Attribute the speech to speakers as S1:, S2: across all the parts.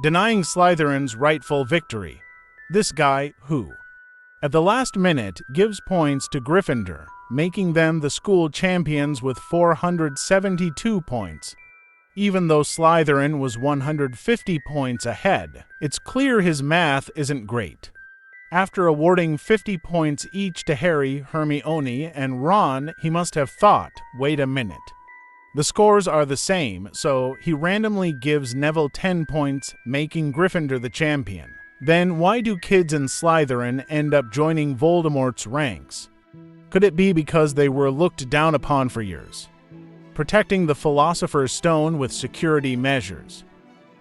S1: denying Slytherin's rightful victory. This guy, who, at the last minute, gives points to Gryffindor, making them the school champions with 472 points. Even though Slytherin was 150 points ahead, it's clear his math isn't great. After awarding 50 points each to Harry, Hermione, and Ron, he must have thought, wait a minute. The scores are the same, so he randomly gives Neville 10 points, making Gryffindor the champion. Then why do kids in Slytherin end up joining Voldemort's ranks? Could it be because they were looked down upon for years, protecting the Philosopher's Stone with security measures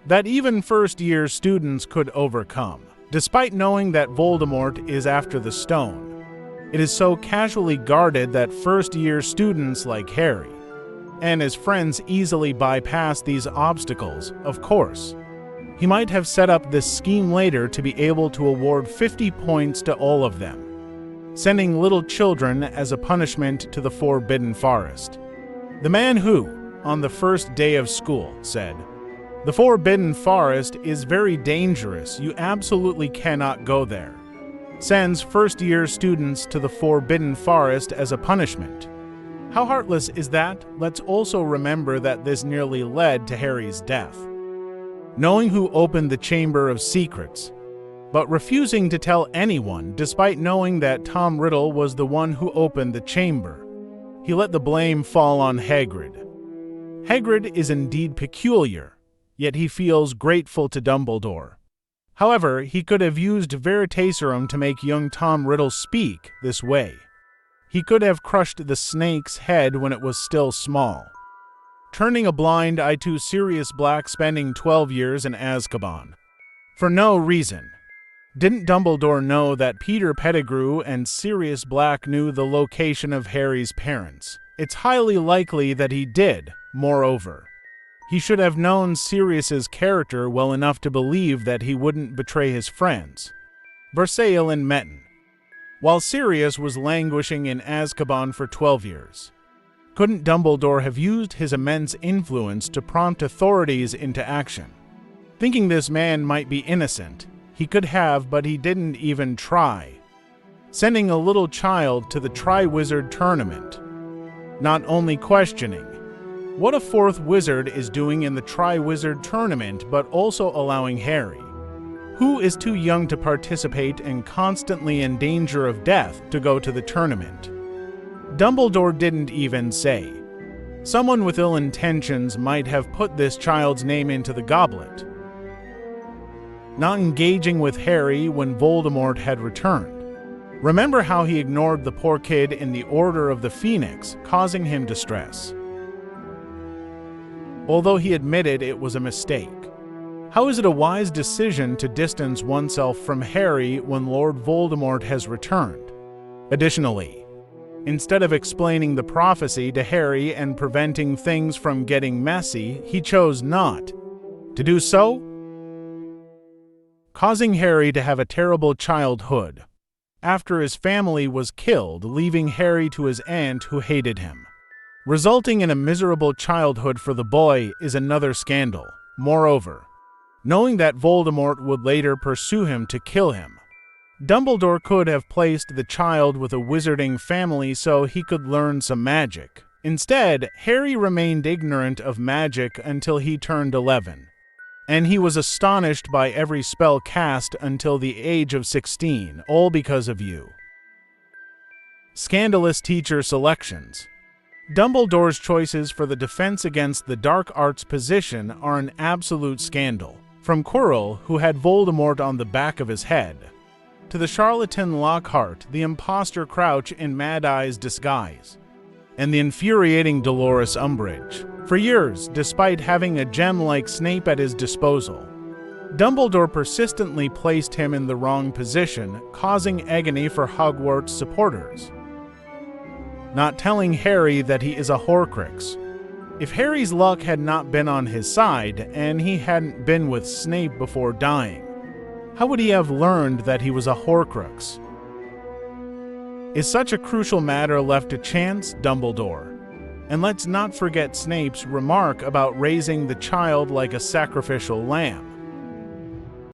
S1: that even first-year students could overcome? Despite knowing that Voldemort is after the stone, it is so casually guarded that first-year students like Harry and his friends easily bypass these obstacles. Of course, he might have set up this scheme later to be able to award 50 points to all of them, sending little children as a punishment to the Forbidden Forest. The man who, on the first day of school, said, "The Forbidden Forest is very dangerous, you absolutely cannot go there," sends first-year students to the Forbidden Forest as a punishment. How heartless is that? Let's also remember that this nearly led to Harry's death. Knowing who opened the Chamber of Secrets, but refusing to tell anyone despite knowing that Tom Riddle was the one who opened the chamber, he let the blame fall on Hagrid. Hagrid is indeed peculiar, yet he feels grateful to Dumbledore. However, he could have used Veritaserum to make young Tom Riddle speak this way. He could have crushed the snake's head when it was still small, turning a blind eye to Sirius Black spending 12 years in Azkaban for no reason. Didn't Dumbledore know that Peter Pettigrew and Sirius Black knew the location of Harry's parents? It's highly likely that he did. Moreover, he should have known Sirius's character well enough to believe that he wouldn't betray his friends, Versailles and Metten, while Sirius was languishing in Azkaban for 12 years. Couldn't Dumbledore have used his immense influence to prompt authorities into action? Thinking this man might be innocent, he could have, but he didn't even try. Sending a little child to the Triwizard Tournament, not only questioning what a fourth wizard is doing in the Triwizard Tournament, but also allowing Harry, who is too young to participate and constantly in danger of death, to go to the tournament. Dumbledore didn't even say. Someone with ill intentions might have put this child's name into the goblet. Not engaging with Harry when Voldemort had returned. Remember how he ignored the poor kid in the Order of the Phoenix, causing him distress, although he admitted it was a mistake. How is it a wise decision to distance oneself from Harry when Lord Voldemort has returned? Additionally, instead of explaining the prophecy to Harry and preventing things from getting messy, he chose not to do so, causing Harry to have a terrible childhood after his family was killed, leaving Harry to his aunt who hated him. Resulting in a miserable childhood for the boy is another scandal. Moreover, knowing that Voldemort would later pursue him to kill him, Dumbledore could have placed the child with a wizarding family so he could learn some magic. Instead, Harry remained ignorant of magic until he turned 11, and he was astonished by every spell cast until the age of 16, all because of you. Scandalous teacher selections. Dumbledore's choices for the Defense Against the Dark Arts position are an absolute scandal. From Quirrell, who had Voldemort on the back of his head, to the charlatan Lockhart, the imposter Crouch in Mad Eye's disguise, and the infuriating Dolores Umbridge. For years, despite having a gem like Snape at his disposal, Dumbledore persistently placed him in the wrong position, causing agony for Hogwarts supporters, not telling Harry that he is a Horcrux. If Harry's luck had not been on his side, and he hadn't been with Snape before dying, how would he have learned that he was a Horcrux? Is such a crucial matter left to chance, Dumbledore? And let's not forget Snape's remark about raising the child like a sacrificial lamb.